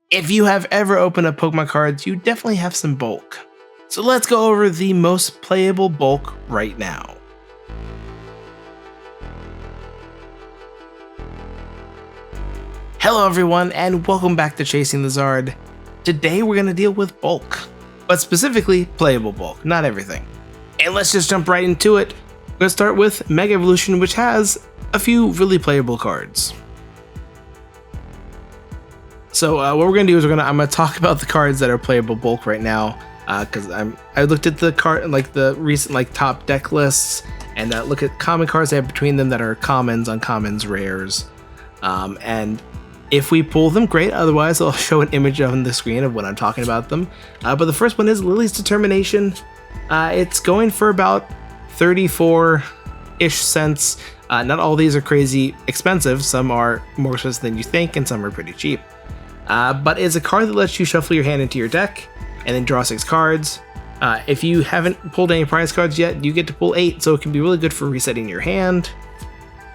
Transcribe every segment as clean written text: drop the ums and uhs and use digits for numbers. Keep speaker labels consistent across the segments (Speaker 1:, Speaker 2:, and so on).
Speaker 1: If you have ever opened up Pokemon cards, you definitely have some bulk. So let's go over the most playable bulk right now. Hello everyone, and welcome back to Chasing the Zard. Today we're going to deal with bulk, but specifically playable bulk, not everything. And let's just jump right into it. We're going to start with Mega Evolution, which has a few really playable cards. So what we're going to do is I'm going to talk about the cards that are playable bulk right now, because I looked at the card, like the recent top deck lists, and look at common cards they have between them that are commons, uncommons, rares, and if we pull them, great. Otherwise, I'll show an image on the screen of when I'm talking about them. But the first one is Lily's Determination. It's going for about 34-ish cents. Not all these are crazy expensive. Some are more expensive than you think, and some are pretty cheap. But it's a card that lets you shuffle your hand into your deck and then draw 6 cards. If you haven't pulled any prize cards yet, you get to pull 8, so it can be really good for resetting your hand.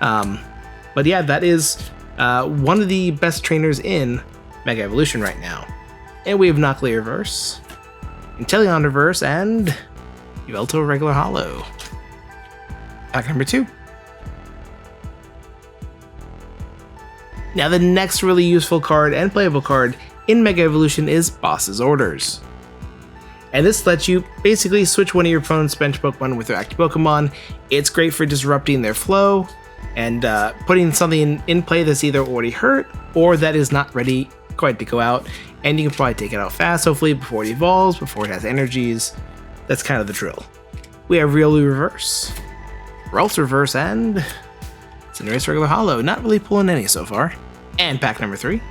Speaker 1: But yeah, that is one of the best trainers in Mega Evolution right now. And we have Knockley Reverse, Inteleon Reverse, and Yveltal Regular Hollow. Pack number 2. Now the next really useful card and playable card in Mega Evolution is Boss's Orders. And this lets you basically switch one of your opponent's bench Pokemon with their active Pokemon. It's great for disrupting their flow and putting something in play that's either already hurt or that is not ready quite to go out. And you can probably take it out fast, hopefully, before it evolves, before it has energies. That's kind of the drill. We have Riolu Reverse, Ralts Reverse, and Cinderace Regular Hollow. Not really pulling any so far. And pack number 3. A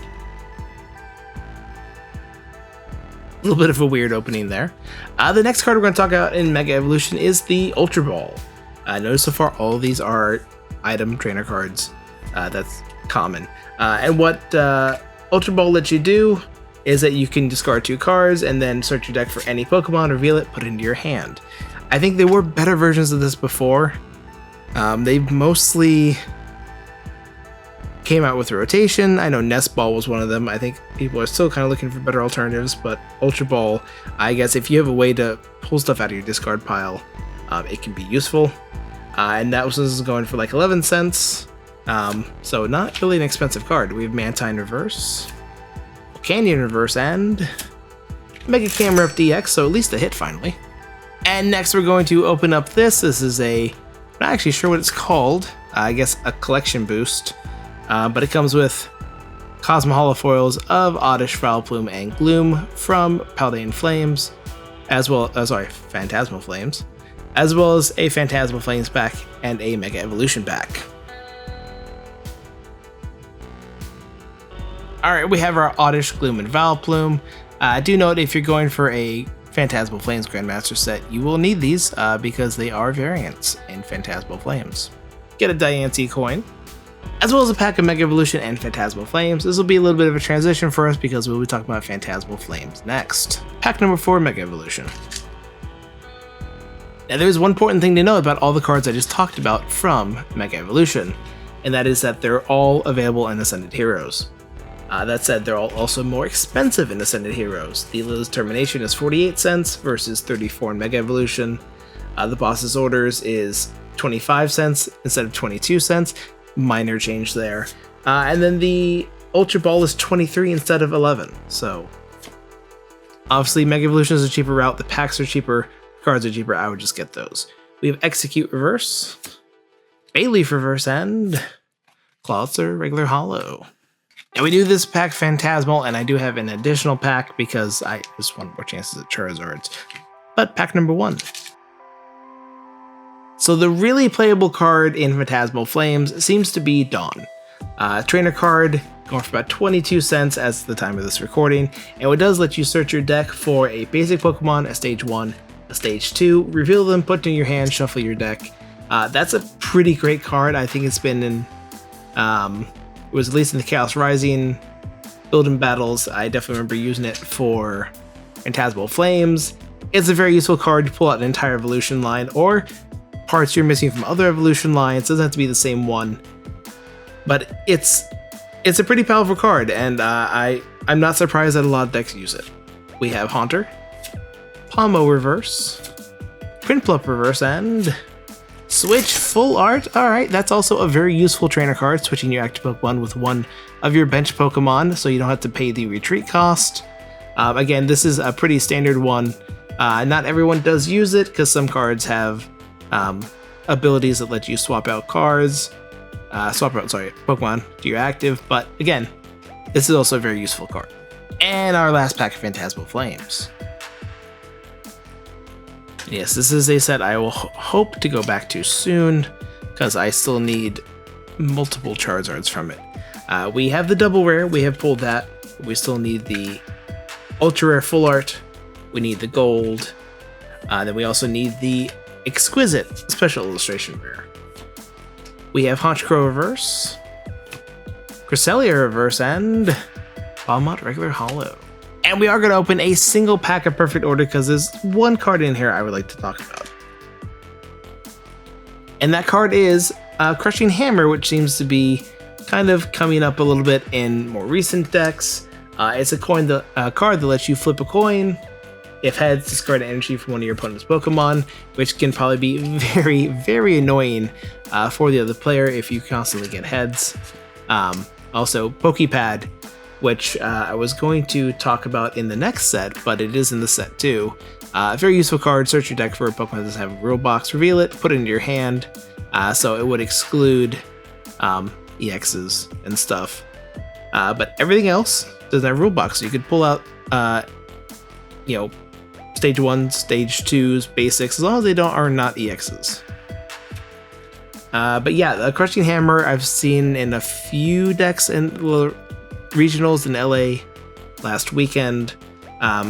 Speaker 1: little bit of a weird opening there. The next card we're going to talk about in Mega Evolution is the Ultra Ball. Notice so far all of these are item trainer cards. That's common. And what Ultra Ball lets you do is that you can discard 2 cards and then search your deck for any Pokemon, reveal it, put it into your hand. I think there were better versions of this before. They mostly came out with Rotation. I know Nest Ball was one of them. I think people are still kind of looking for better alternatives, but Ultra Ball, I guess if you have a way to pull stuff out of your discard pile, it can be useful. And that was going for like 11 cents. So not really an expensive card. We have Mantine Reverse, Canyon Reverse, and Mega Camerupt DX, so at least a hit finally. And next we're going to open up this. This is I'm not actually sure what it's called. I guess a collection boost. But it comes with Cosmo Holofoils of Oddish, Vileplume, and Gloom from Phantasmal Flames, Phantasmal Flames, as well as a Phantasmal Flames pack and a Mega Evolution pack. Alright, we have our Oddish, Gloom, and Vileplume. Do note if you're going for a Phantasmal Flames Grandmaster set, you will need these because they are variants in Phantasmal Flames. Get a Diancie coin, as well as a pack of Mega Evolution and Phantasmal Flames. This will be a little bit of a transition for us because we'll be talking about Phantasmal Flames next. Pack number 4, Mega Evolution. Now there's one important thing to know about all the cards I just talked about from Mega Evolution, and that is that they're all available in Ascended Heroes. That said, they're all also more expensive in Ascended Heroes. The Lily's Determination is 48 cents versus 34 in Mega Evolution. The Boss's Orders is 25 cents instead of 22 cents. Minor change there. And then the Ultra Ball is 23 instead of 11. So obviously Mega Evolution is a cheaper route. The packs are cheaper. Cards are cheaper. I would just get those. We have Execute Reverse, Bayleaf Reverse, and Clawitzer Regular Hollow. And we do this pack Phantasmal, and I do have an additional pack because I just want more chances at Charizards. But pack number 1. So the really playable card in Phantasmal Flames seems to be Dawn. Trainer card, going for about 22 cents as the time of this recording, and it does let you search your deck for a basic Pokemon, a Stage 1, a Stage 2, reveal them, put them in your hand, shuffle your deck. That's a pretty great card. I think it's been in... it was at least in the Chaos Rising build-in battles. I definitely remember using it for Phantasmal Flames. It's a very useful card to pull out an entire evolution line, or parts you're missing from other evolution lines. It doesn't have to be the same one. But it's a pretty powerful card, and I I'm not surprised that a lot of decks use it. We have Haunter, Palmo Reverse, Prinplup Reverse, and Switch Full Art. Alright, that's also a very useful trainer card, switching your active Pokemon with one of your bench Pokemon, so you don't have to pay the retreat cost. Again, this is a pretty standard one. Not everyone does use it, because some cards have abilities that let you swap out Pokemon to your active, but again, this is also a very useful card. And our last pack of Phantasmal Flames. Yes, this is a set I will hope to go back to soon, because I still need multiple Charizards from it. We have the double rare, we have pulled that. We still need the ultra rare full art, we need the gold, then we also need the exquisite special illustration rare. We have Honchkrow Reverse, Cresselia Reverse, and Balmont regular holo. And we are going to open a single pack of Perfect Order because there's one card in here I would like to talk about. And that card is Crushing Hammer, which seems to be kind of coming up a little bit in more recent decks. It's a card that lets you flip a coin. If heads, discard energy from one of your opponent's Pokemon, which can probably be very, very annoying for the other player if you constantly get heads. Also, Pokepad, which I was going to talk about in the next set, but it is in the set too. Very useful card. Search your deck for a Pokemon that doesn't have a rule box, reveal it, put it into your hand, so it would exclude EXs and stuff. But everything else doesn't have a rule box, so you could pull out, Stage 1, Stage 2s, basics, as long as they are not EXs. But yeah, the Crushing Hammer I've seen in a few decks in regionals in LA last weekend,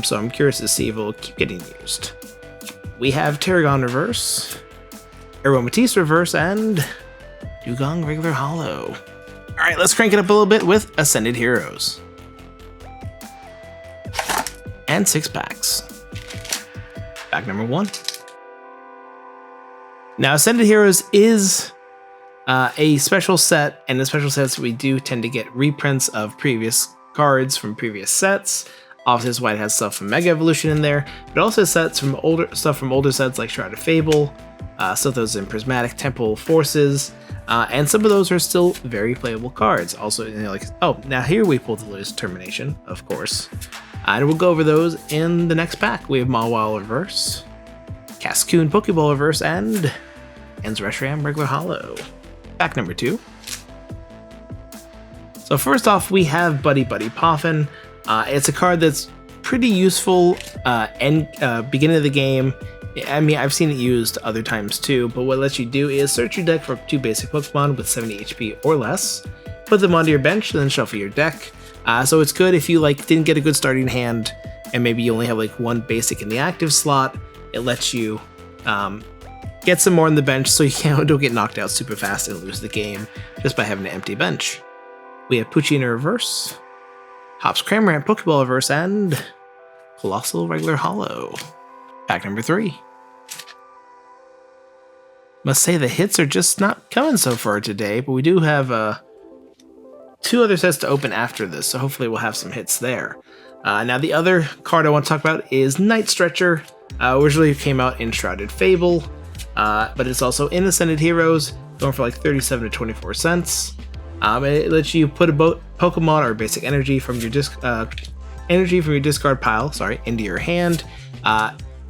Speaker 1: so I'm curious to see if it'll keep getting used. We have Terragon Reverse, Aromatisse Reverse, and Dugong regular holo. Alright, let's crank it up a little bit with Ascended Heroes. And 6 packs. Pack number 1. Now, Ascended Heroes is a special set, and in special sets we do tend to get reprints of previous cards from previous sets. Obviously, that's why it has stuff from Mega Evolution in there, but also stuff from older sets like Shroud of Fable, stuff that was in Prismatic Temple Forces, and some of those are still very playable cards. Also, now here we pull the latest Termination, of course. And we'll go over those in the next pack. We have Mawile Reverse, Cascoon Pokeball Reverse, and Reshiram regular holo. Pack number 2. So first off, we have Buddy Buddy Poffin. It's a card that's pretty useful beginning of the game. I mean, I've seen it used other times too, but what it lets you do is search your deck for 2 basic Pokemon with 70 HP or less, put them onto your bench, then shuffle your deck. So it's good if you didn't get a good starting hand, and maybe you only have 1 basic in the active slot. It lets you get some more on the bench so you don't get knocked out super fast and lose the game just by having an empty bench. We have Poochyena Reverse, Hops Cramorant Pokeball Reverse, and Colossal regular holo. Pack number 3. Must say the hits are just not coming so far today, but we do have 2 other sets to open after this, so hopefully we'll have some hits there. Now the other card I want to talk about is Night Stretcher. Originally came out in Shrouded Fable, but it's also in Ascended Heroes, going for 37 to 24 cents. It lets you put a Pokemon or basic energy from your discard pile, into your hand.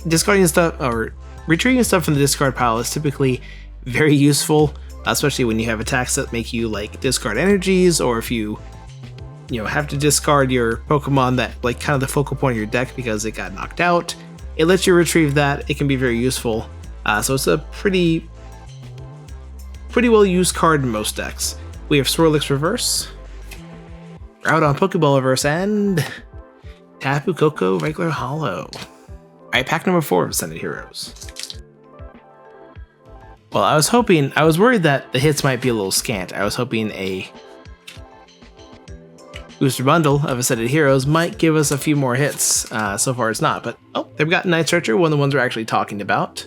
Speaker 1: Discarding stuff or retrieving stuff from the discard pile is typically very useful, especially when you have attacks that make you discard energies, or if you have to discard your Pokemon that kind of the focal point of your deck because it got knocked out. It lets you retrieve that. It can be very useful. So it's a pretty well used card in most decks. We have Swirlix Reverse, Groudon Pokeball Reverse, and Tapu Koko regular holo. Alright, pack number 4 of Ascended Heroes. Well, I was worried that the hits might be a little scant. I was hoping a booster bundle of Ascended Heroes might give us a few more hits. So far it's not, but they've got Night Stretcher, one of the ones we're actually talking about.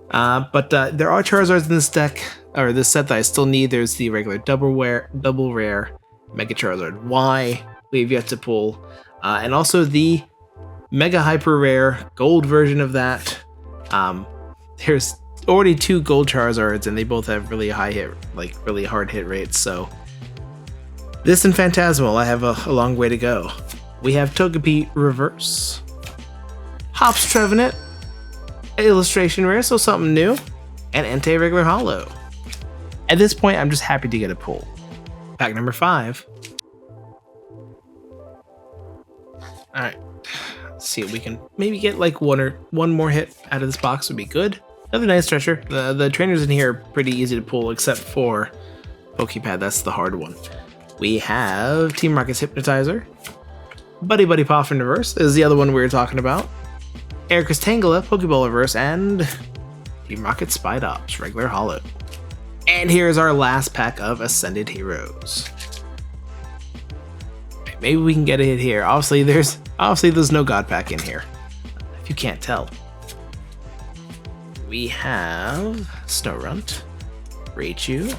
Speaker 1: But there are Charizards in this deck, or this set that I still need. There's the regular double rare Mega Charizard Y, we've yet to pull. And also the Mega Hyper Rare gold version of that. There's already 2 gold Charizards, and they both have really high hit, like really hard hit rates. So this and Phantasmal, I have a long way to go. We have Togepi Reverse, Hops Trevenant, Illustration Rare, so something new, and Entei Regular Holo. At this point, I'm just happy to get a pull. Pack number 5. Alright, let's see if we can maybe get like one more hit out of this box would be good. Another nice treasure. The trainers in here are pretty easy to pull except for Pokepad, that's the hard one. We have Team Rocket's Hypnotizer, Buddy Poff in reverse is the other one we were talking about, Erica's Tangela, Pokeball reverse, and Team Rocket Spide Ops, regular holo. And here's our last pack of Ascended Heroes. Maybe we can get a hit here. Obviously there's no God pack in here, if you can't tell. We have Snorunt, Raichu,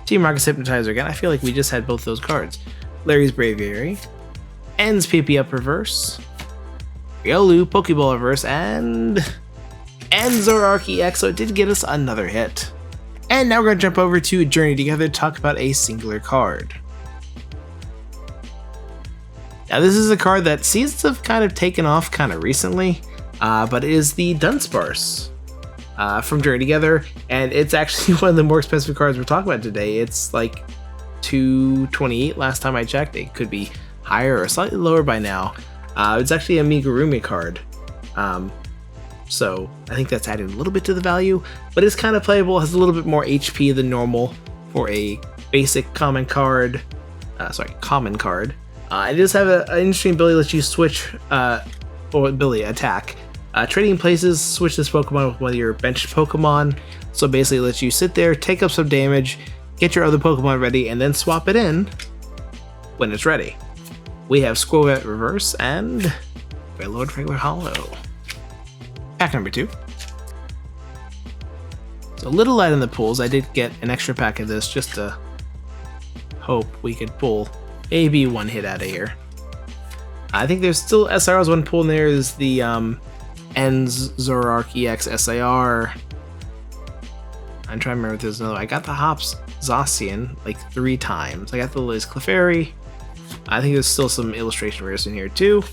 Speaker 1: Team Rocket's Hypnotizer again. I feel like we just had both those cards. Larry's Braviary, En's PP Up reverse, Riolu, Pokeball reverse, and Zoroark EX, so it did get us another hit. And now we're going to jump over to Journey Together to talk about a singular card. Now this is a card that seems to have kind of taken off kind of recently, but it is the Dunsparce from Journey Together, and it's actually one of the more expensive cards we're talking about today. It's like $228 last time I checked. It could be higher or slightly lower by now. It's actually a Amigurumi card, so I think that's adding a little bit to the value, but it's kind of playable, has a little bit more HP than normal for a basic common card. It does have an interesting ability that lets you switch, or ability attack. Trading places, switch this Pokemon with one of your benched Pokemon, so basically it lets you sit there, take up some damage, get your other Pokemon ready, and then swap it in when it's ready. We have Squirrel reverse and Wailord regular holo. Pack number 2. It's a little light on the pulls. I did get an extra pack of this just to hope we could pull maybe one hit out of here. I think there's still SR's one pull in there is the En's Zoroark EX SAR. I'm trying to remember if there's another. I got the Hops Zacian like 3 times. I got the Liz Clefairy. I think there's still some illustration rares in here too.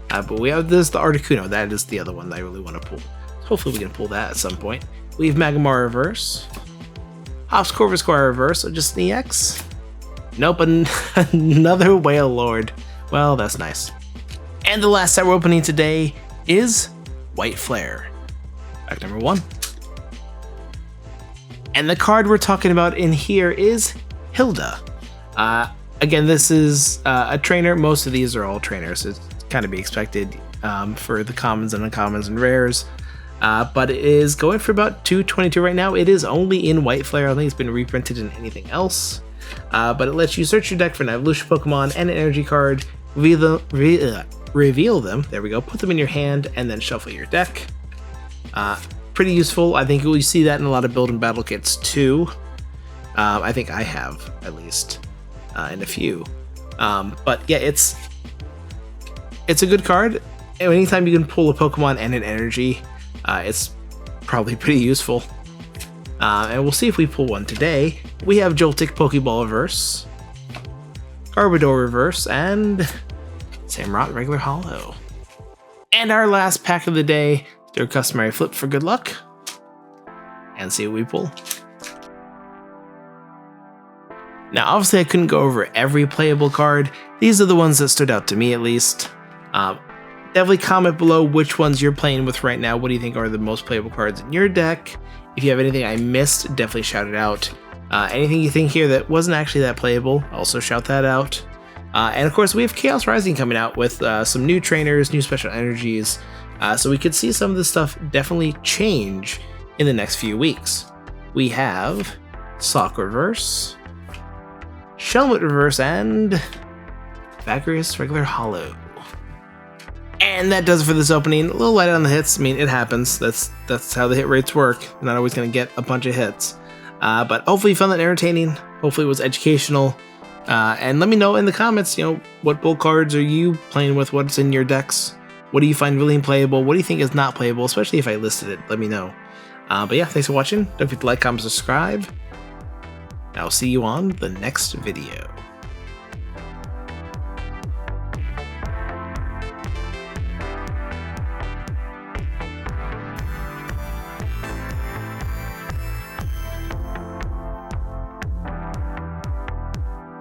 Speaker 1: But we have this, the Articuno. That is the other one that I really want to pull. Hopefully we can pull that at some point. We have Magmar reverse, Hops Corvisquire reverse, so just an EX. Nope, another Wailord. Well, that's nice. And the last set we're opening today is White Flare. Pack number 1. And the card we're talking about in here is Hilda. Again, this is a trainer. Most of these are all trainers. It's kind of be expected for the commons and uncommons and rares. But it is going for about $222 right now. It is only in White Flare. I don't think it's been reprinted in anything else. But it lets you search your deck for an evolution Pokemon and an energy card, reveal them, there we go, put them in your hand, and then shuffle your deck. Pretty useful. I think you'll see that in a lot of build and battle kits too. I think I have, at least, in a few. But yeah, it's a good card. Anytime you can pull a Pokemon and an energy, it's probably pretty useful. And we'll see if we pull one today. We have Joltik Pokeball reverse, Garbodor reverse, and Samurott regular holo. And our last pack of the day, do a customary flip for good luck, and see what we pull. Now obviously I couldn't go over every playable card. These are the ones that stood out to me at least. Definitely comment below which ones you're playing with right now. What do you think are the most playable cards in your deck? If you have anything I missed, definitely shout it out. Anything you think here that wasn't actually that playable, also shout that out. And of course we have Chaos Rising coming out with some new trainers, new special energies. So we could see some of this stuff definitely change in the next few weeks. We have Sock reverse, Shelmet reverse, and Bagrius regular holo. And that does it for this opening. A little light on the hits. I mean, it happens. That's how the hit rates work. You're not always going to get a bunch of hits. But hopefully you found that entertaining. Hopefully it was educational. And let me know in the comments, what bulk cards are you playing with? What's in your decks? What do you find really playable? What do you think is not playable? Especially if I listed it, let me know. But yeah, thanks for watching. Don't forget to like, comment, subscribe. I'll see you on the next video.